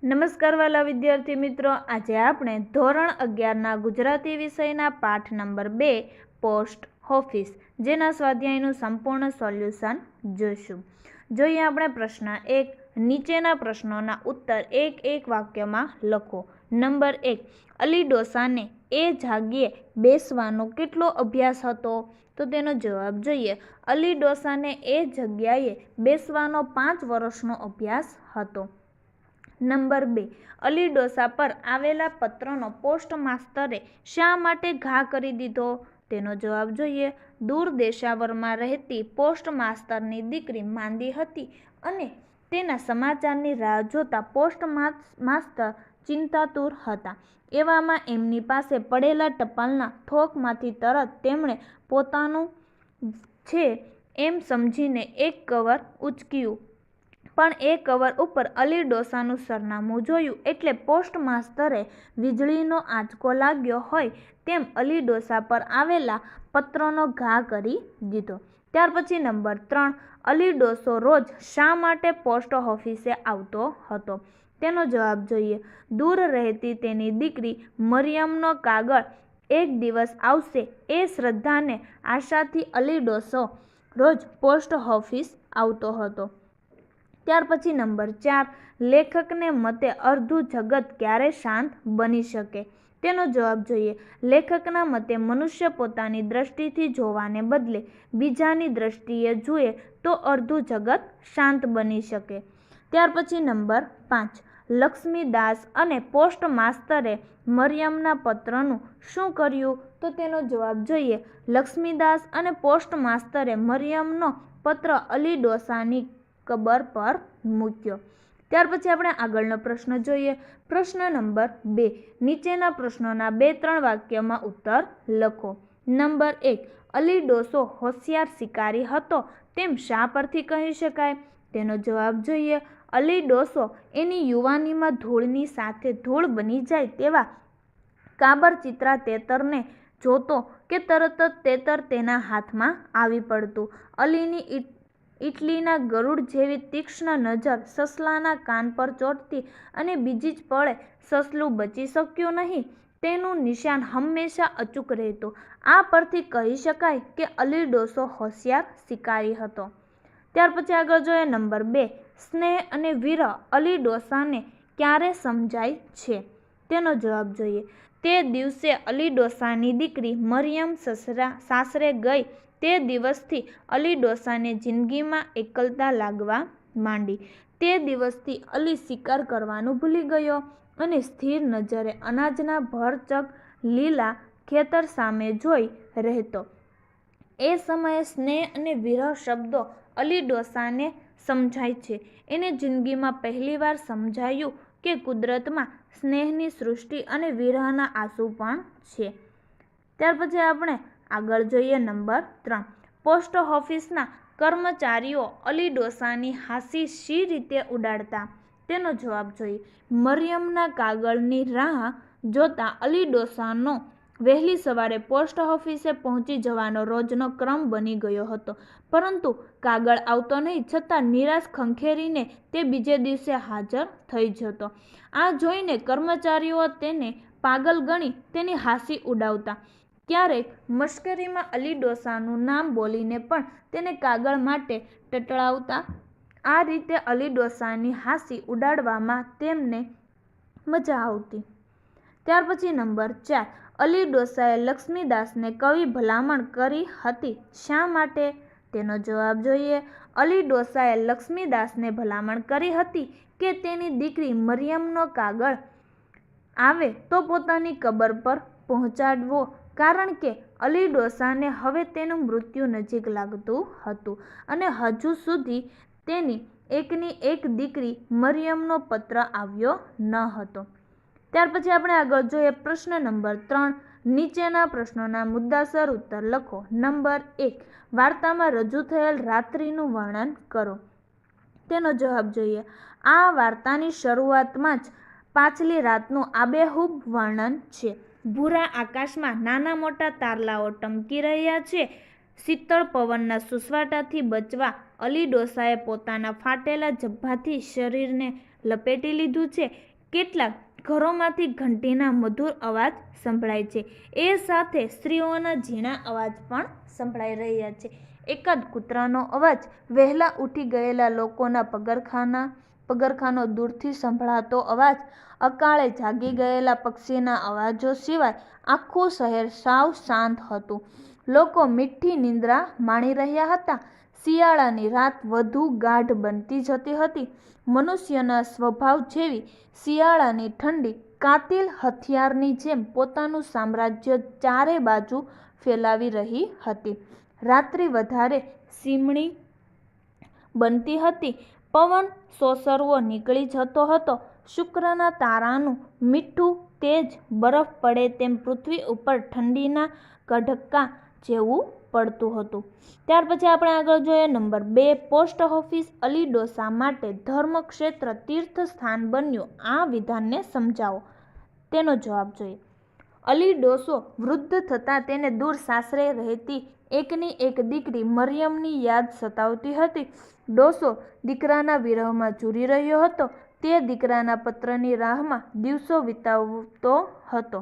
નમસ્કાર વાલા વિદ્યાર્થી મિત્રો, આજે આપણે ધોરણ 11ના ગુજરાતી વિષયના પાઠ નંબર 2 પોસ્ટ ઓફિસ જેના સ્વાધ્યાયનું સંપૂર્ણ સોલ્યુશન જોઈશું. જોઈએ આપણે પ્રશ્ન 1. નીચેના પ્રશ્નોના ઉત્તર એક વાક્યમાં લખો. નંબર 1. અલી ડોસાને એ જાગ્યે બેસવાનો કેટલો અભ્યાસ હતો? તો તેનો જવાબ જોઈએ. અલી ડોસાને એ જગ્યાએ બેસવાનો 5 વર્ષનો અભ્યાસ હતો. નંબર 2. અલી ડોસા પર આવેલા પત્રનો પોસ્ટ માસ્તરે શા માટે ઘા કરી દીધો? તેનો જવાબ જોઈએ. દૂર દેશાવરમાં રહેતી પોસ્ટ માસ્તરની દીકરી માંદી હતી અને તેના સમાચારની રાહ જોતા પોસ્ટ માસ્તર ચિંતાતુર હતા. એવામાં એમની પાસે પડેલા ટપાલના થોકમાંથી તરત તેમણે પોતાનું છે એમ સમજીને એક કવર ઉંચક્યું. પણ એ કવર ઉપર અલી ડોસાનું સરનામું જોયું એટલે પોસ્ટ માસ્તરે વીજળીનો આંચકો લાગ્યો હોય તેમ અલી ડોસા પર આવેલા પત્રનો ઘા કરી દીધો. ત્યાર પછી નંબર 3. અલી ડોસો રોજ શા માટે પોસ્ટ ઓફિસે આવતો હતો? તેનો જવાબ જોઈએ. દૂર રહેતી તેની દીકરી મરિયમનો કાગળ એક દિવસ આવશે એ શ્રદ્ધાને આશાથી અલી ડોસો રોજ પોસ્ટ ઓફિસ આવતો હતો. ત્યાર પછી નંબર 4. લેખકને મતે અર્ધું જગત ક્યારે શાંત બની શકે? તેનો જવાબ જોઈએ. લેખકના મતે મનુષ્ય પોતાની દ્રષ્ટિથી જોવાને બદલે બીજાની દ્રષ્ટિએ જુએ તો અર્ધું જગત શાંત બની શકે. ત્યાર પછી નંબર 5. લક્ષ્મીદાસ અને પોસ્ટ માસ્તરે મરિયમના પત્રનું શું કર્યું? તો તેનો જવાબ જોઈએ. લક્ષ્મીદાસ અને પોસ્ટ માસ્તરે મરિયમનો પત્ર અલી ડોસાની કબર પર મૂક્યો. ત્યાર પછી આપણે આગળનો પ્રશ્ન જોઈએ. પ્રશ્ન નંબર 2. નીચેના પ્રશ્નોના 2-3 વાક્યમાં ઉત્તર લખો. નંબર 1. અલી ડોસો હોશિયાર શિકારી હતો તેમ શા પરથી કહી શકાય? તેનો જવાબ જોઈએ. અલી ડોસો એની યુવાનીમાં ધૂળની સાથે ધૂળ બની જાય તેવા કાબર ચિત્રા તેતરને જોતો કે તરત જ તેતર તેના હાથમાં આવી પડતું. અલીની ઈટલીના ગરુડ જેવી તીક્ષ્ણ નજર સસલાના કાન પર ચોંટતી અને બીજી જ પળે સસલું બચી શક્યું નહીં તેનું નિશાન હંમેશા અચૂક રહેતું. આ પરથી કહી શકાય કે અલી ડોસો હોશિયાર શિકારી હતો. ત્યાર પછી આગળ જોઈએ નંબર 2. સ્નેહ અને વિરહ અલી ડોસાને ક્યારે સમજાય છે? તેનો જવાબ જોઈએ. તે દિવસે અલી ડોસાની દીકરી મરિયમ સાસરે ગઈ તે દિવસથી અલી ડોસાને જિંદગીમાં એકલતા લાગવા માંડી. તે દિવસથી અલી શિકાર કરવાનું ભૂલી ગયો અને સ્થિર નજરે અનાજના ભરચક લીલા ખેતર સામે જોઈ રહેતો. એ સમયે સ્નેહ અને વિરહ શબ્દો અલી ડોસાને સમજાય છે. એને જિંદગીમાં પહેલીવાર સમજાયું કે કુદરતમાં સ્નેહની સૃષ્ટિ અને વિરહના આંસુ પણ છે. ત્યાર પછી આપણે આગળ જોઈએ નંબર 3. પોસ્ટ ઓફિસના કર્મચારીઓ અલી ડોસાની હાંસી શી રીતે ઉડાડતા? તેનો જવાબ જોઈએ. મરિયમના કાગળની રાહ જોતા અલી ડોસાનો વહેલી સવારે પોસ્ટ ઓફિસે પહોંચી જવાનો રોજનો ક્રમ બની ગયો હતો. પરંતુ કાગળ આવતો નહીં છતાં નિરાશ ખંખેરીને તે બીજે દિવસે હાજર થઈ જતો. આ જોઈને કર્મચારીઓ તેને પાગલ ગણી તેની હાંસી ઉડાવતા. ક્યારેક મશ્કરીમાં અલી ડોસાનું નામ બોલીને પણ તેને કાગળ માટે ટટળાવતા. આ રીતે અલી ડોસાની હાંસી ઉડાડવામાં તેમને મજા આવતી. ત્યાર પછી નંબર 4. અલી ડોસાએ લક્ષ્મીદાસને કવિ ભલામણ કરી હતી શા માટે? તેનો જવાબ જોઈએ. અલી ડોસાએ લક્ષ્મીદાસને ભલામણ કરી હતી કે તેની દીકરી મરિયમનો કાગળ આવે તો પોતાની કબર પર પહોંચાડવો, કારણ કે અલી ડોસાને હવે તેનું મૃત્યુ નજીક લાગતું હતું અને હજુ સુધી તેની એકની એક દીકરી મરિયમનો પત્ર આવ્યો ન હતો. ત્યાર પછી આપણે આગળ જોઈએ પ્રશ્ન નંબર 3. નીચેના પ્રશ્નોના મુદ્દાસર ઉત્તર લખો. નંબર 1. વાર્તામાં રજૂ થયેલ રાત્રિનું વર્ણન કરો. તેનો જવાબ જોઈએ. આ વાર્તાની શરૂઆતમાં જ પાછલી રાતનું આબેહૂબ વર્ણન છે. ભૂરા આકાશમાં નાના મોટા તારલાઓ ટમકી રહ્યા છે. શીતળ પવનના સુસવાટાથી બચવા અલી ડોસાએ પોતાના ફાટેલા જબ્ભાથી શરીરને લપેટી લીધું છે. કેટલાક ઘરોમાંથી ઘંટીના મધુર અવાજ સંભળાય છે. એ સાથે સ્ત્રીઓના ઝીણા અવાજ પણ સંભળાઈ રહ્યા છે. એકાદ કૂતરાનો અવાજ, વહેલા ઉઠી ગયેલા લોકોના પગરખાનો દૂરથી સંભળાતો અવાજ, અકાળે જાગી ગયેલા પક્ષીના અવાજો સિવાય આખું શહેર સાવ શાંત હતું. લોકો મીઠી નિંદ્રા માણી રહ્યા હતા. શિયાળાની રાત વધુ ગાઢ બનતી જતી હતી. મનુષ્યના સ્વભાવ જેવી શિયાળાની ઠંડી કાતિલ હથિયારની જેમ પોતાનું સામ્રાજ્ય ચારે બાજુ ફેલાવી રહી હતી. રાત્રિ વધારે સીમણી બનતી હતી. પવન સોસરવો નીકળી જતો હતો. શુક્રના તારાનું મીઠું તેજ બરફ પડે તેમ પૃથ્વી ઉપર ઠંડીના કડકા જેવું પડતું હતું. ત્યાર પછી આપણે આગળ જોઈએ નંબર 2. પોસ્ટ ઓફિસ અલી ડોસા માટે ધર્મક્ષેત્ર તીર્થ સ્થાન બન્યું. આ વિધાનને સમજાવો. તેનો જવાબ જોઈએ. અલી ડોસો વૃદ્ધ થતાં તેને દૂર સાસરે રહેતી એકની એક દીકરી મરિયમની યાદ સતાવતી હતી. ડોસો દીકરાના વિરહમાં ઝૂરી રહ્યો હતો. તે દીકરાના પત્રની રાહમાં દિવસો વિતાવતો હતો.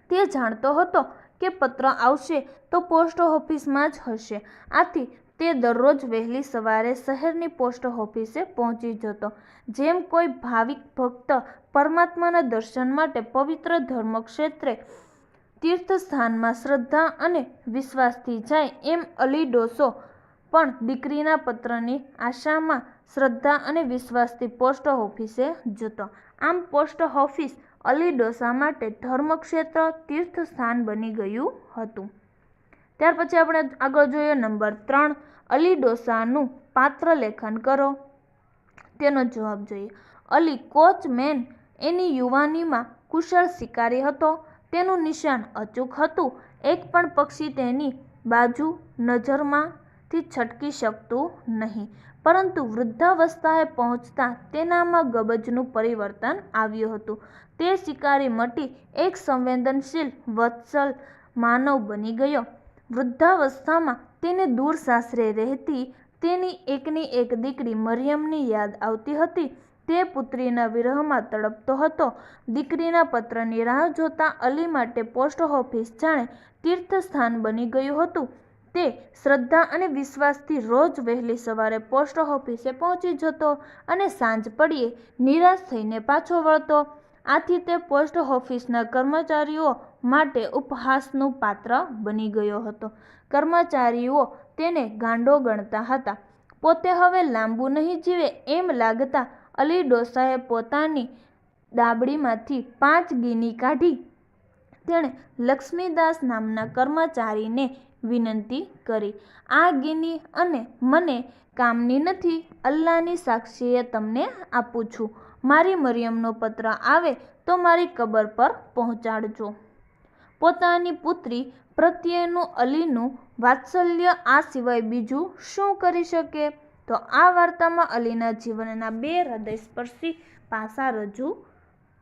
તે જાણતો હતો કે પત્ર આવશે તો પોસ્ટ ઓફિસમાં જ હશે. આથી તે દરરોજ વહેલી સવારે શહેરની પોસ્ટ ઓફિસે પહોંચી જતો. જેમ કોઈ ભાવિક ભક્ત પરમાત્માના દર્શન માટે પવિત્ર ધર્મક્ષેત્રે તીર્થસ્થાનમાં શ્રદ્ધા અને વિશ્વાસથી જાય, એમ અલી ડોસો પણ દીકરીના પત્રની આશામાં શ્રદ્ધા અને વિશ્વાસથી પોસ્ટ ઓફિસે જતો. આમ પોસ્ટ ઓફિસ અલી ડોસા માટે ધર્મક્ષેત્ર તીર્થસ્થાન બની ગયું હતું. ત્યાર પછી આપણે આગળ જોઈએ નંબર 3. અલી ડોસાનું પાત્ર લેખન કરો. તેનો જવાબ જોઈએ. અલી કોચમેન એની યુવાનીમાં કુશળ શિકારી હતો. તેનું નિશાન અચૂક હતું. એક પણ પક્ષી તેની બાજુ નજરમાંથી છટકી શકતું નહીં. પરંતુ વૃદ્ધાવસ્થાએ પહોંચતા તેનામાં ગબજનું પરિવર્તન આવ્યું હતું. તે શિકારી મટી એક સંવેદનશીલ વત્સલ માનવ બની ગયો. વૃદ્ધાવસ્થામાં તેને દૂર સાસરે રહેતી તેની એકની એક દીકરી મરિયમની યાદ આવતી હતી. તે પુત્રીના વિરહમાં તડપતો હતો. દીકરીના પત્રની રાહ જોતા અલી માટે પોસ્ટ ઓફિસ જાણે તીર્થસ્થાન બની ગયું હતું. તે શ્રદ્ધા અને વિશ્વાસથી રોજ વહેલી સવારે પોસ્ટ ઓફિસે પહોંચી જતો અને સાંજ પડીએ નિરાશ થઈને પાછો વળતો. આથી તે પોસ્ટ ઓફિસના કર્મચારીઓ માટે ઉપહાસનું પાત્ર બની ગયો હતો. કર્મચારીઓ તેને ગાંડો ગણતા હતા. પોતે હવે લાંબુ નહીં જીવે એમ લાગતા અલી ડોસાએ પોતાની દાબડીમાંથી 5 ગીની કાઢી તેણે લક્ષ્મીદાસ નામના કર્મચારીને વિનંતી કરી, આ ગીની અને મને કામની નથી. અલ્લાહની સાક્ષીએ તમને આપું છું. મારી મરિયમનો પત્ર આવે તો મારી કબર પર પહોંચાડજો. પોતાની પુત્રી પ્રત્યેનું અલીનું વાત્સલ્ય આ સિવાય બીજું શું કરી શકે? તો આ વાર્તામાં અલીના જીવનના 2 હૃદયસ્પર્શી પાસા રજૂ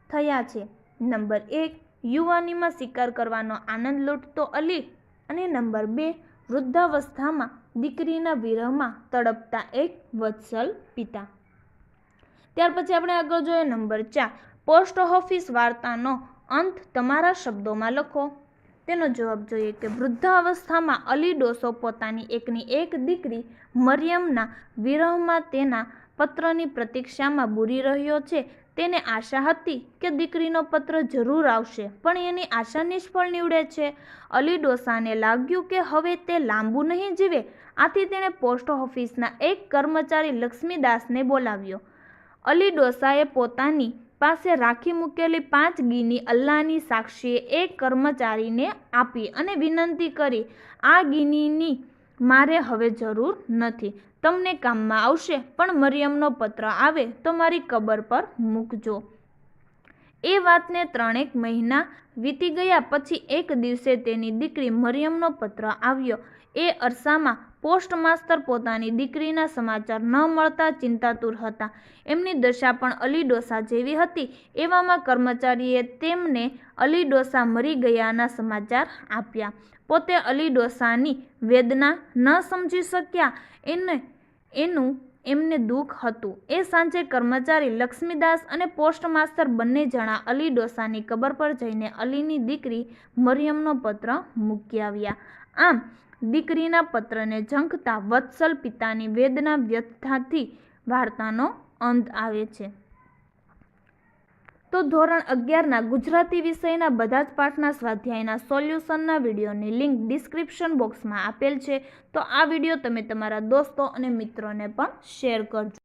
થયા છે. નંબર 1. યુવાનીમાં શિકાર કરવાનો આનંદ લૂંટતો અલી અને નંબર 2. વૃદ્ધાવસ્થામાં દીકરીના વિરહમાં તડપતા એક વત્સલ પિતા. ત્યાર પછી આપણે આગળ જોઈએ નંબર 4. પોસ્ટ ઓફિસ વાર્તાનો અંત તમારા શબ્દોમાં લખો. તેનો જવાબ જોઈએ કે વૃદ્ધાવસ્થામાં અલી ડોસો પોતાની એકની એક દીકરી મરિયમના વિરહમાં તેના પત્રની પ્રતીક્ષામાં બુરી રહ્યો છે. તેને આશા હતી કે દીકરીનો પત્ર જરૂર આવશે, પણ એની આશા નિષ્ફળ નીવડે છે. અલી ડોસાને લાગ્યું કે હવે તે લાંબુ નહીં જીવે. આથી તેણે પોસ્ટ ઓફિસના એક કર્મચારી લક્ષ્મીદાસને બોલાવ્યો. અલી ડોસાએ પોતાની પાસે રાખી મૂકેલી 5 ગીની અલ્લાહની સાક્ષીએ એક કર્મચારીને આપી અને વિનંતી કરી, આ ગીનીની મારે હવે જરૂર નથી. તમને કામમાં આવશે, પણ મરિયમનો પત્ર આવે તો મારી કબર પર મૂકજો. એ વાતને 3 મહિના વીતી ગયા પછી એક દિવસે તેની દીકરી મરિયમનો પત્ર આવ્યો. એ અરસામાં પોસ્ટ માસ્તર પોતાની દીકરીના સમાચાર ન મળતા ચિંતાતુર હતા. એમની દશા પણ અલી ડોસા જેવી હતી. એવામાં કર્મચારીએ તેમને અલી ડોસા મરી ગયાના સમાચાર આપ્યા. પોતે અલી ડોસાની વેદના ન સમજી શક્યા. એનું એમને દુઃખ હતું. એ સાંજે કર્મચારી લક્ષ્મીદાસ અને પોસ્ટ માસ્તર બંને જણા અલી ડોસાની કબર પર જઈને અલીની દીકરી મરિયમનો પત્ર મૂકી આવ્યા. આમ દીકરીના પત્રને ઝંખતા વત્સલ પિતાની વેદના વ્યથાથી વાર્તાનો અંત આવે છે. તો ધોરણ 11ના ગુજરાતી વિષયના બધા જ પાઠના સ્વાધ્યાયના સોલ્યુશનના વિડીયોની લિંક ડિસ્ક્રિપ્શન બોક્સમાં આપેલ છે. તો આ વિડીયો તમે તમારા દોસ્તો અને મિત્રોને પણ શેર કરજો.